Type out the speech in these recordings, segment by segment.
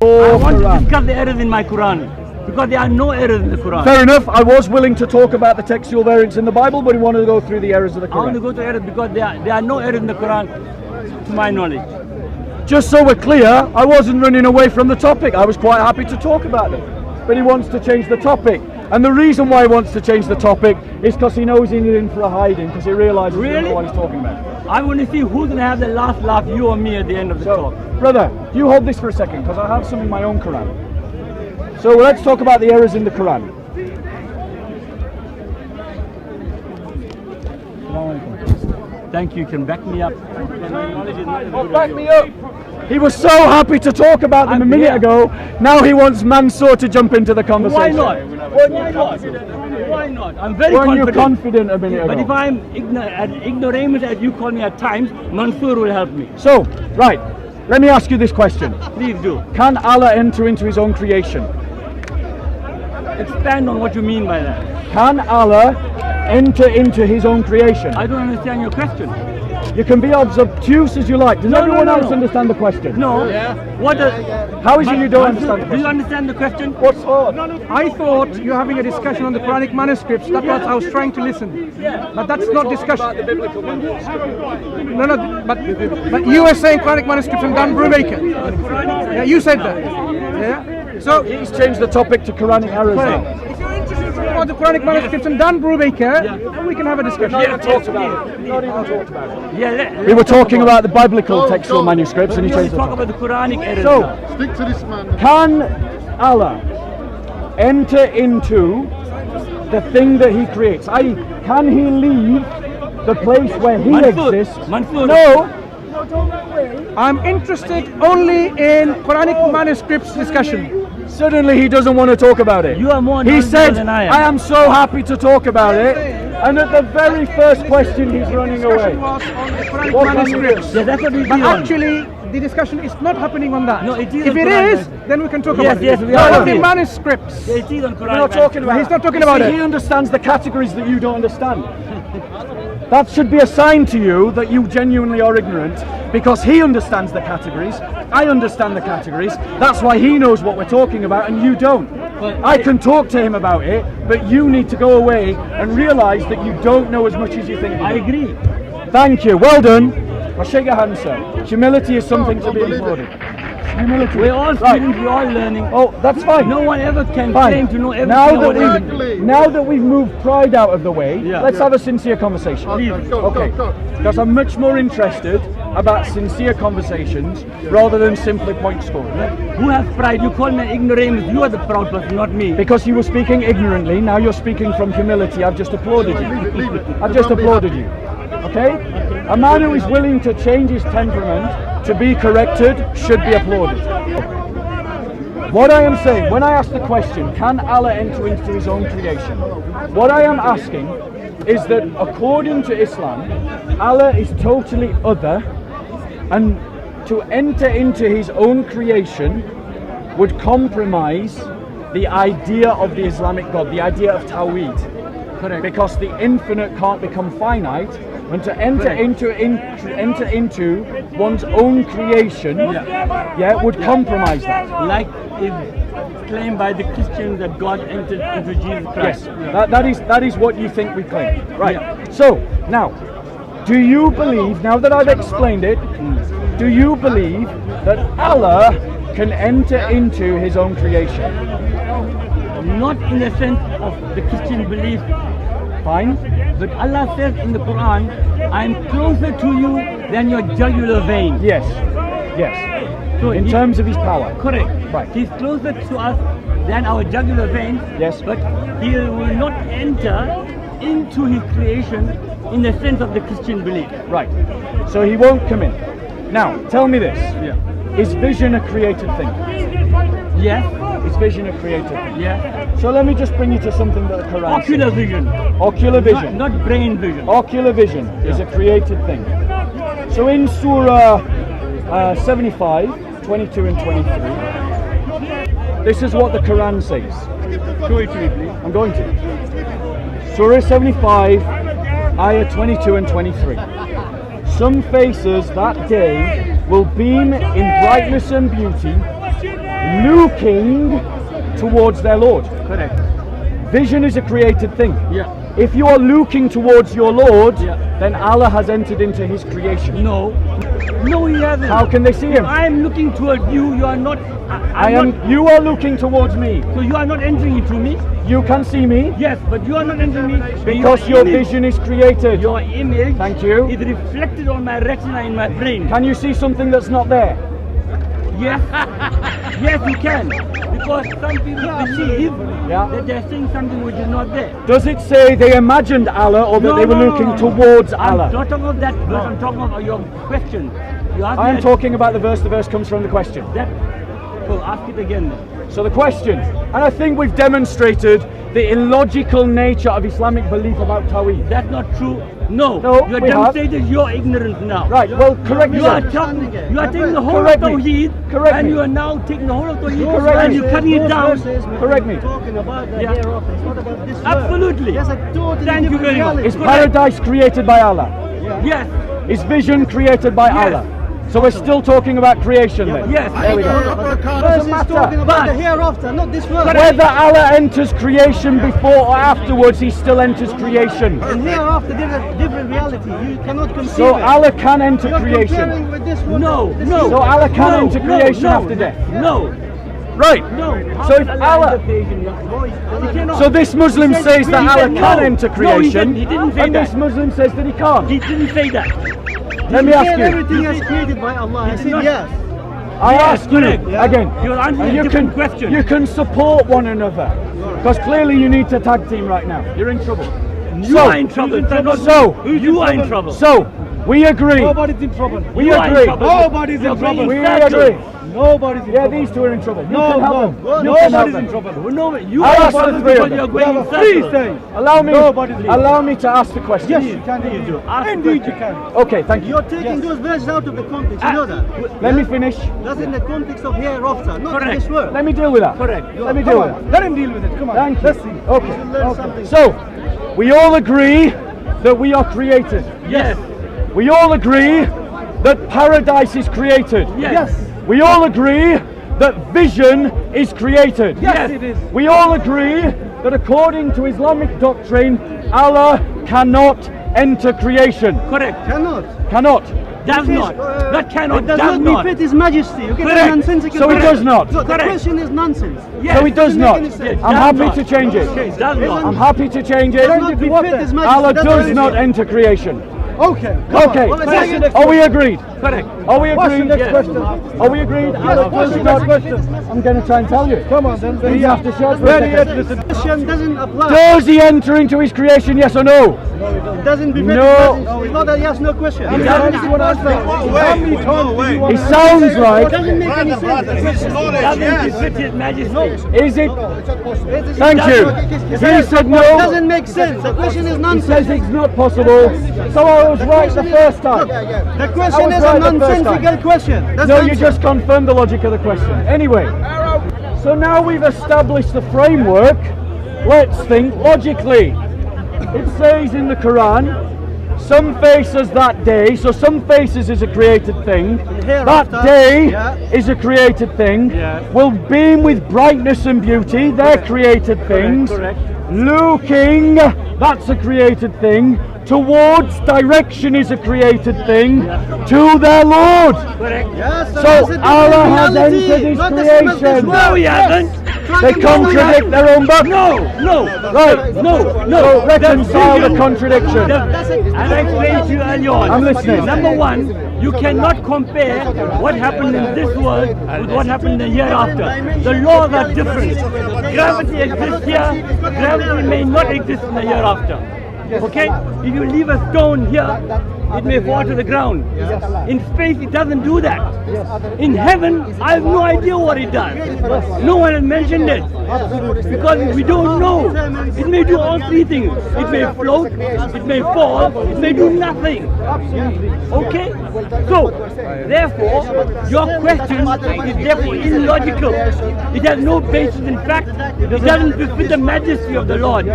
I want to discuss the errors in my Quran. Because there are no errors in the Quran. Fair enough. I was willing to talk about the textual variants in the Bible, but he wanted to go through the errors of the Quran. I want to go to errors because there are no errors in the Quran, to my knowledge. Just so we're clear, I wasn't running away from the topic. I was quite happy to talk about it. But he wants to change the topic. And the reason why he wants to change the topic is because he knows he's in for a hiding, because he realises he doesn't know what he's talking about. I want to see who's going to have the last laugh, you or me, at the end of the talk. Brother, you hold this for a second, because I have some in my own Quran. So let's talk about the errors in the Quran. Thank you, you can back me up. Back me up! He was so happy to talk about them a minute ago, now he wants Mansour to jump into the conversation. Why not? Why not? Why not? I'm very confident. Weren't you confident a minute ago? But if I'm ignoramus, as you call me at times, Mansour will help me. So, right, let me ask you this question. Please do. Can Allah enter into his own creation? Expand on what you mean by that. Can Allah enter into his own creation? I don't understand your question. You can be as obtuse as you like. Does everyone else understand the question? No. What? How is it you don't understand the question? Do you understand the question? What's hard? I thought you're having a discussion on the Quranic manuscripts. That's what I was trying to listen. But that's not discussion. No, but you were saying Quranic manuscripts and Dan Brubaker. Yeah, you said that. Yeah. So he's changed the topic to Quranic errors now. If you're interested about the Quranic manuscripts and Dan Brubaker, we can have a discussion. Not even talked about it. Not even talked about it. Yeah, we were talking about the biblical textual manuscripts, and he changed the talk topic. about the Quranic errors. So, stick to this man. Can Allah enter into the thing that he creates? I.e., can he leave the place where he exists? No. I'm interested only in Quranic manuscripts discussion. Suddenly he doesn't want to talk about it. You are more He said, than I am. I am so happy to talk about it. And at the very first question he's running away. Was on the Quranic manuscripts. Yeah, that's what we But actually, the discussion is not happening on that. No, it is. If it is, then we can talk about it. Yes, we Not are. on the manuscripts. It is on Quranic. We're not talking about He's not talking about it. He understands the categories that you don't understand. That should be a sign to you that you genuinely are ignorant, because he understands the categories, I understand the categories, that's why he knows what we're talking about and you don't. I can talk to him about it, but you need to go away and realise that you don't know as much as you think you do. I agree. Thank you, well done. I'll shake your hand, sir. Humility is something to be applauded. Humility. We're all students, we're all learning. Oh, that's fine. No one ever can claim to know everything. Now that we've moved pride out of the way, Yeah. let's have a sincere conversation. Okay. Because I'm much more interested about sincere conversations rather than simply point scoring. Who has pride? You call me an ignoramus. You are the proud person, not me. Because you were speaking ignorantly, now you're speaking from humility. I've just applauded you. I've just applauded you. Okay? A man who is willing to change his temperament to be corrected should be applauded. What I am saying, when I ask the question, can Allah enter into his own creation? What I am asking is that according to Islam, Allah is totally other, and to enter into his own creation would compromise the idea of the Islamic God, the idea of Tawheed. Correct. Because the infinite can't become finite, and to enter into one's own creation, would compromise that. Like is claimed by the Christians that God entered into Jesus Christ. Yes, that is what you think we claim. Right. Yeah. So now, do you believe? Now that I've explained it, do you believe that Allah can enter into His own creation? Not in the sense of the Christian belief. Fine. But Allah says in the Quran, I am closer to you than your jugular vein. Yes. So in terms of His power. Correct. Right. He's closer to us than our jugular vein. Yes. But He will not enter into His creation in the sense of the Christian belief. Right. So He won't come in. Now, tell me this. Yeah. Is vision a created thing? Yes. Is vision a created thing? Yes. So let me just bring you to something that the Quran Ocular says. vision. Ocular vision. Not brain vision. Ocular vision is a created thing. So in Surah 75, 22 and 23, this is what the Quran says. Show it to me, please. I'm going to. Surah 75, ayah 22 and 23. Some faces that day will beam in brightness and beauty, looking towards their Lord. Correct. Vision is a created thing. Yeah. If you are looking towards your Lord, Yeah. then Allah has entered into his creation. No. No, he hasn't. How can they see him? I'm looking toward you. You are not. You are looking towards me. So you are not entering into me. You can see me Yes, but you are not entering me because your image- vision is created. Your image. Thank you. Is reflected on my retina in my brain. Can you see something that's not there? Yes. Yes, you can. Because some people believe Yeah. that they're saying something which is not there. Does it say they imagined Allah or that they were looking towards Allah? I'm not talking about that verse. I'm talking about your question. You asked me I'm that- talking about the verse. The verse comes from the question. that. So ask it again then. So the question, and I think we've demonstrated the illogical nature of Islamic belief about Tawheed. That's not true. No. No, You are we have. demonstrating your ignorance now. Right, well, correct me You are then. you are taking the whole Correct of me. Tawheed Correct and me. you are now taking the whole of Tawheed Correct and me. you're cutting it down. Correct me. Talking about the Yeah. hereafter. It's not about this world. Absolutely. There's a totally Thank you different very much. reality. Is paradise created by Allah? Yes. Is vision created by Yes. Allah? So we're still talking about creation then? Yes. There we go. But the verse Doesn't is matter. talking about But- the hereafter, not this world. Whether Allah enters creation before or afterwards, he still enters creation. And hereafter, there's a different reality. You cannot conceive So it. Allah can enter You're creation. comparing with this world. No. This No. is- So Allah can no, enter no, creation no, after death. No. Right. No. How So can if Allah Allah, enter creation, yeah? He cannot. so this Muslim He said- says that he Allah said can no. enter No, creation, he didn't say and this that. Muslim says that he can't. He didn't say that. Let me He ask said you. everything is created by Allah. I said not- yes. I Yes, ask you correct. again. You're answering and a you different can question. you can support one another because clearly you need to tag team right now. You're in trouble. You are in trouble. So You are in trouble. So we agree. Nobody's in trouble. We You are in agree. trouble. Nobody's in You're trouble. bringing We circles. agree. Nobody's in Yeah, trouble. these two are in trouble. You No, can help no. them. You can help Nobody's them. in trouble. No, you I'll are ask in trouble the three because of them. you're going in Please circles. say. Allow me. Nobody's in Allow me to ask the question. Yes, you can. Please do. Ask the Indeed, you question. can. Okay, thank you. You're taking those verses out of the context. You know that. Let me finish. That's in the context of hereafter, not in Correct. this world. Let me deal with that. Correct. Let me Come deal with on. that. Let him deal with it. Come on. Thank you. Let's see. Okay. Learn something. So, we all agree that we are created. Yes. We all agree that paradise is created. Yes. We all agree that vision is created. Yes. it is. We all agree that according to Islamic doctrine, Allah cannot enter creation. Correct. Cannot. Cannot. Does not. That cannot. It does Does not not. befit His Majesty. Okay, Correct. that's nonsensical. So it does not. No, the Correct. question is nonsense. Yes. So it does doesn't make not. any sense. I'm Does happy not. to change it. Does not. I'm happy to change It does it. not to what befit then? His Majesty. Allah That's does what not it is. enter creation. Okay. Okay. Well, let's take it. Are we agreed? Correct. Are we What's the agreed? next Yes. question? Are we agreed? Allah what's does the not. next question? I'm going to try and tell you. Come on then. You have to shout for a Very second. listen. The question doesn't apply. Does he enter into his creation? Yes or no? It doesn't befit No. His Majesty. It's not a yes/no question. How many times do you want to answer? How many times do you want It to sounds It like. doesn't make any sense. Doesn't befit His Majesty. Is it? Thank you. He said It no. doesn't make sense. The question is He nonsense. says it's not possible. So I was right the first time. The question was is right a the first nonsensical question. That's No, you nonsense. just confirmed the logic of the question. Anyway, so now we've established the framework. Let's think logically. It says in the Quran, some faces that day, so some faces is a created thing. That Hereafter, day yeah. is a created thing. Yeah. Will beam with brightness and beauty, they're created things. Correct. Looking, that's a created thing. Towards direction is a created thing. To their Lord. Correct. Yes, So that's a different Allah has reality, entered His not the same as this creation. world. No, He Yes. hasn't. They contradict their own book. No. Right. No. So reconcile the vision- contradiction. And I explained to you earlier on. I'm listening. Number one, you cannot compare what happened in this world with what happened in the hereafter. The laws are different. Gravity exists here. Gravity may not exist in the hereafter. Okay? If you leave a stone here, it may fall to the ground. In space, it doesn't do that. In heaven, I have no idea what it does. No one has mentioned it. Because we don't know. It may do all three things. It may float, it may fall, it may do nothing. Okay? So, therefore, your question is therefore illogical. It has no basis in fact. It doesn't befit the majesty of the Lord.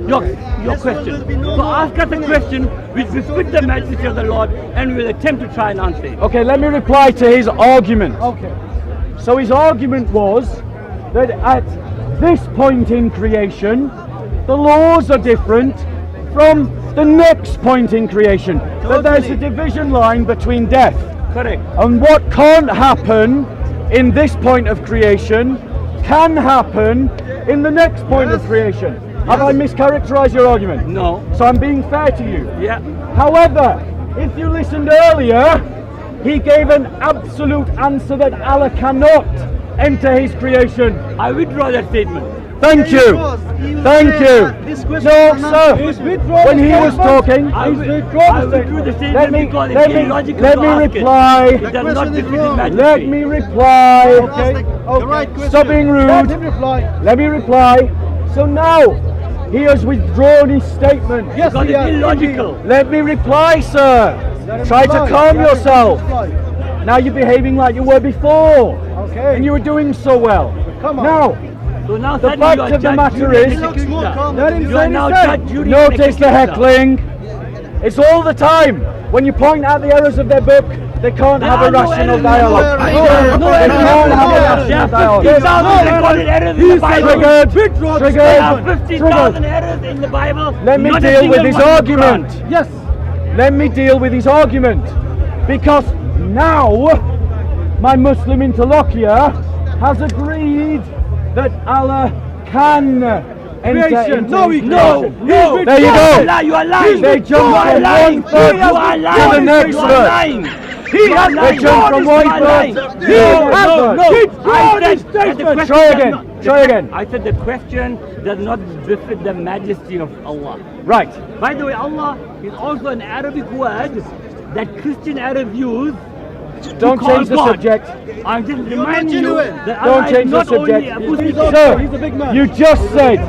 Your question. So ask us a question which befits the majesty of the Lord and we will attempt to try and answer it. Okay, let me reply to his argument. Okay. So his argument was that at this point in creation, the laws are different from the next point in creation. That there's a division line between death. Correct. And what can't happen in this point of creation can happen in the next point of creation. Have I mischaracterized your argument? No. So I'm being fair to you. Yeah. However, if you listened earlier, he gave an absolute answer that Allah cannot enter his creation. I withdraw that statement. Thank you. Thank you. No, sir. When he was talking, I withdrew the statement because it's illogical let to me ask reply. it. It does not befit His Majesty. Let me reply. Okay. Stop being rude. Let me reply. So now, he has withdrawn his statement. Yes, Because it's illogical. Let me reply, sir. Try to calm yourself. Now you're behaving like you were before. Okay. And you were doing so well. Come on. Now, So now the suddenly fact you are of the Judge matter Judy is, and executioner. Let him You are now Judge Judy and notice the executioner. heckling. It's all the time. When you point out the errors of their book, they can't have a rational dialogue. They can't have a rational dialogue. 50,000 recorded errors in the Bible. Triggered. There are 50,000 Triggered. errors in the Bible. Let me Not a deal with single his one in the argument. Quran. Yes. Let me deal with his argument. Because now my Muslim interlocutor has agreed that Allah can enter into No, his no, creation. no. There you You go. are lying. They You jumped are from lying. one verse You are to lying. the next You are verse. lying. They jumped from one verse to the No. next verse. I said that the question Try does again. not- Try again. I said the question does not befit the majesty of Allah. Right. By the way, Allah is also an Arabic word that Christian Arabs use. Don't to call change the God. subject. I'm just reminding you that Don't Allah change is the not only subject. a Muslim. Sir, you just said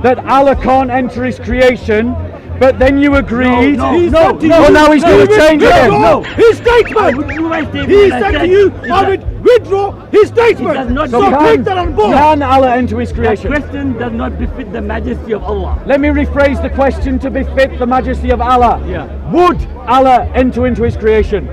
that Allah can't enter his creation, but then you agreed. No. Well, now he's going to change it. No. His statement. Withdrew my statement. He I said said to you, it I does- would withdraw his It does statement. not So befit- take that on board. Can Allah enter his That creation? question does not befit the majesty of Allah. Let me rephrase the question to befit the majesty of Allah. Yeah. Would Allah enter into his creation?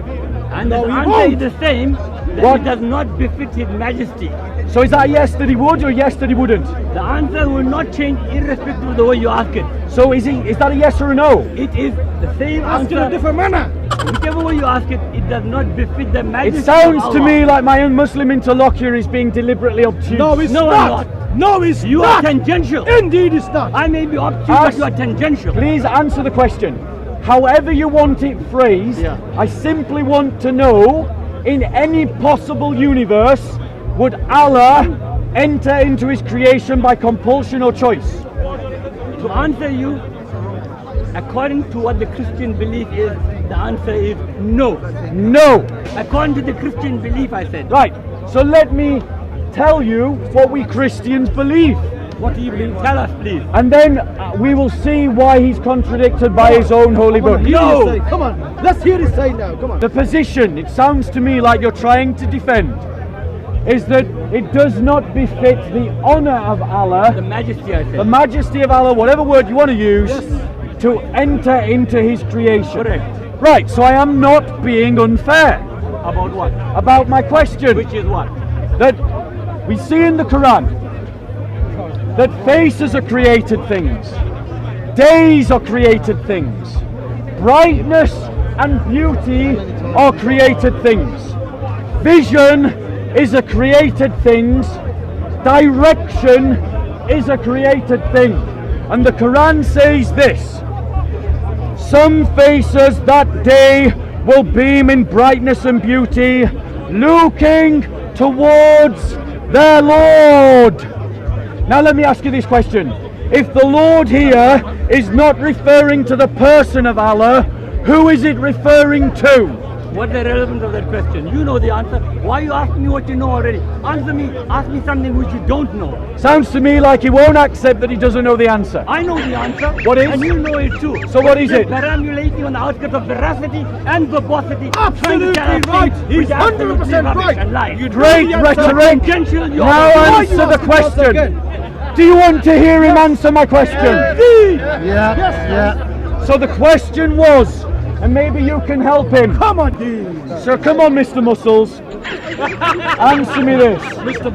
And the he answer won't. is the same, that What? it does not befit His Majesty. So is that a yes that he would or yes that he wouldn't? The answer will not change irrespective of the way you ask it. So is that a yes or a no? It is the same answer. in a different manner. Whichever way you ask it, it does not befit the majesty It sounds of to Allah. me like my own Muslim interlocutor is being deliberately obtuse. No, I'm not. No, it's You are tangential. Indeed, it's not. I may be obtuse, Ask- but you are tangential. Please answer the question. However you want it phrased, Yeah. I simply want to know, in any possible universe, would Allah enter into his creation by compulsion or choice? To answer you, according to what the Christian belief is, the answer is no. No. According to the Christian belief, I said. Right. So let me tell you what we Christians believe. What do you believe? Tell us, please. And then we will see why he's contradicted by his own holy book. No! Come on. Let's hear it say now. Come on. The position, it sounds to me like you're trying to defend, is that it does not befit the honor of The Allah, majesty, I said. the majesty of Allah, whatever word you want to use, to enter into his creation. Correct. Right, so I am not being unfair About what? about my question. Which is what? That we see in the Quran that faces are created things, days are created things, brightness and beauty are created things, vision is a created thing, direction is a created thing. And the Quran says this: some faces that day will beam in brightness and beauty, looking towards their Lord. Now let me ask you this question. If the Lord here is not referring to the person of Allah, who is it referring to? What's the relevance of that question? You know the answer. Why are you asking me what you know already? Answer me. Ask me something which you don't know. Sounds to me like he won't accept that he doesn't know the answer. I know the answer. What is? And you know it too. So what is it? Perambulating on the outskirts of veracity and verbosity. Absolutely trying to tell us right. things He's which are absolutely 100% rubbish right. and lies. Great rhetoric. Tangential, you Now are. answer the question. Do you want to hear him answer my question? Yeah. So the question was, and maybe you can help him. Come on, dude. Sir, come on, Mr. Muscles. Answer me this.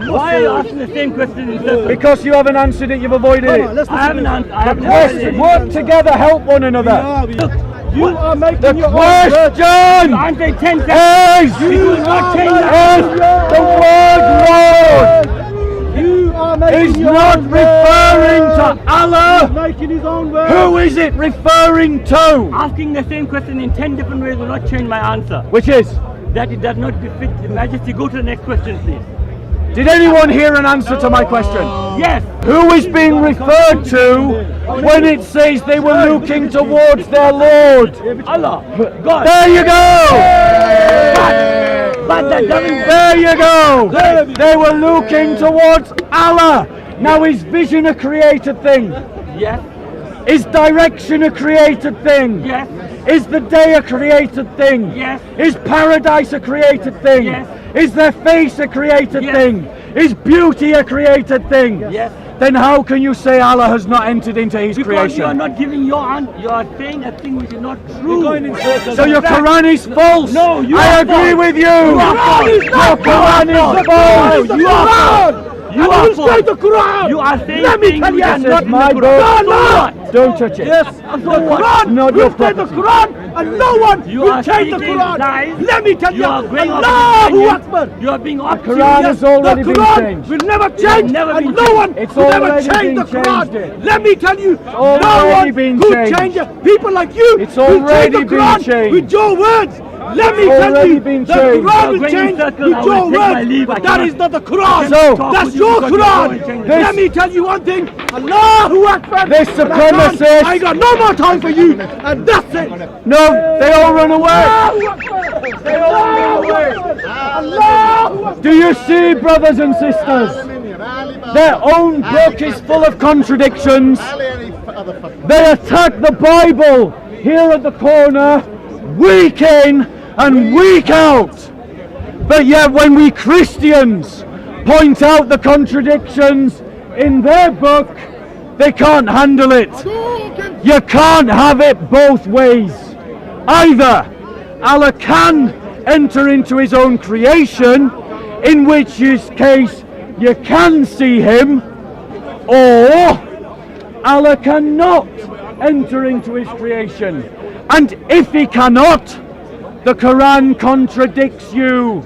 Why are you asking the same question in circles? Because you haven't answered it, you've avoided Come on, it. let's I haven't listen. answered. I haven't Question, answered. work together, help one another. Look, You are making The your own words. question answer 10 seconds. is, You will not change is that. the word Lord You are making is your not own referring words. to He's Allah. making his own words. Who is it referring to? Asking the same question in 10 different ways will not change my answer. Which is, That it does not befit Your Majesty. Go to the next question, please. did anyone hear an answer to my question? Yes. Who is being referred to when it says they were looking towards their Lord? Allah. God. There you go! But that doesn't. There you go! They were looking towards Allah. Now, is vision a created thing? Yes. Is direction a created thing? Yes. Is the day a created thing? Yes. Is paradise a created thing? Yes. Is their face a created Yes. thing? Is beauty a created thing? Yes. Then how can you say Allah has not entered into His Because creation? you are not giving your answer. You are saying a thing which is not true. So your Quran is false. No, you I are agree false. with you. are false. Your Quran is false. You are false. You And are you say the false. Quran. You are saying Let me things tell you, which are this not is in my the book. Quran. No, no. Don't touch it. Yes, So the what? Quran Not will your say the property. Quran, and no one You will are change the speaking Quran. lies. Let me tell you, You are going off Allahu opinion. Akbar. You are being obtuse. Quran has already the been Quran changed. will never change, never and been no changed. one It's will ever already change been the Quran. changed. Let me tell you, no already one been could changed. change it. People like you It's will change already the been Quran changed. with your words. Let me It's tell already you, been the changed. Quran You're will going in change circles. with I your will take my words, leave. I but that cannot- is not the Quran. So- That's with you your because you're going to Quran. change This- Let me tell you one thing. Allahu Akbar. This And I can't- supremacist- I got no more time for you, and that's it. No, they all run away. Allahu Akbar. They all run away. Allahu Akbar. Do you see, brothers and sisters? Their own book is full of contradictions. They attack the Bible here at the corner, week in and week out. But yet when we Christians point out the contradictions in their book, they can't handle it. You can't have it both ways. Either Allah can enter into His own creation, in which case you can see Him, or Allah cannot enter into His creation. And if He cannot, the Quran contradicts you.